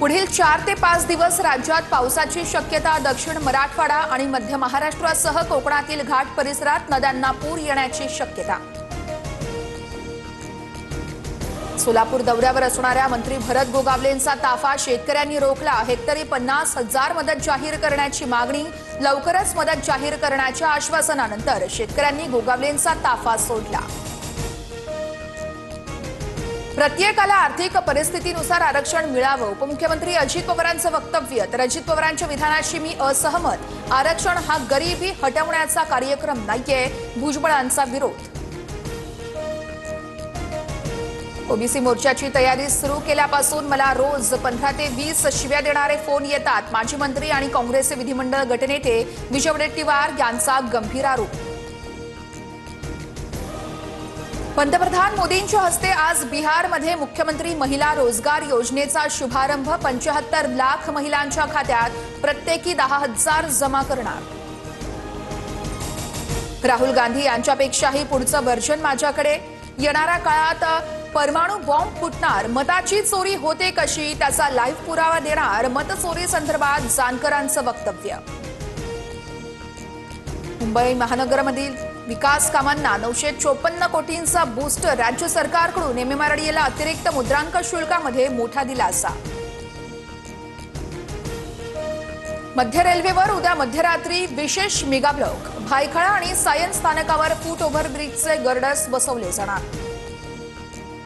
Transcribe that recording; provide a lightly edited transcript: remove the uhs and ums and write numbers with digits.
पुढील 4 ते 5 दिवस राज्यात पावसाची शक्यता। दक्षिण मराठवाडा आणि मध्य महाराष्ट्रासह कोकणातील घाट परिसरात नद्यांना पूर येण्याची शक्यता। सोलापूर दौऱ्यावर असणाऱ्या मंत्री भरत गोगावलेंचा ताफा शेतकऱ्यांनी रोखला। हेक्टरी 50,000 मदत जाहीर करण्याची मागणी। लवकरच मदत जाहीर करण्याच्या आश्वासनानंतर शेतकऱ्यांनी गोगावलेंचा ताफा सोडला। प्रत्येकाला आर्थिक परिस्थितीनुसार आरक्षण मिळावं, उपमुख्यमंत्री अजित पवारांचं वक्तव्य। तर अजित पवारांच्या विधानाशी मी असहमत। आरक्षण हा गरिबी हटवण्याचा कार्यक्रम नाहीये, भुजबळांचा विरोध। ओबीसी मोर्चाची तयारी सुरू केल्यापासून मला रोज 15 ते 20 शिव्या देणारे फोन येतात। माजी मंत्री आणि काँग्रेसचे विधिमंडळ गटनेते विजय वडेट्टीवार यांचा गंभीर आरोप। पंतप्रधान मोदींच्या हस्ते आज बिहारमध्ये मुख्यमंत्री महिला रोजगार योजनेचा शुभारंभ। 75 लाख महिलांच्या खात्यात प्रत्येकी 10,000 जमा करणार। राहुल गांधी यांच्यापेक्षाही पुढचं वर्जन माझ्याकडे। येणाऱ्या काळात परमाणु बॉम्ब फुटणार। मताची चोरी होते कशी त्याचा लाईव्ह पुरावा देणार। मतचोरी संदर्भात जानकरांचं वक्तव्य। मुंबई महानगरमधील विकास कामांना 954 कोटींचा बूस्टर। राज्य सरकारकडून एमएमआरडीएला अतिरिक्त मुद्रांक शुल्कामध्ये मोठा दिलासा। मध्य रेल्वेवर उद्या मध्यरात्री विशेष मेगा ब्लॉक। भायखळा आणि सायन स्थानकावर फूट ओव्हरब्रिजचे गर्डर्स बसवले जाणार।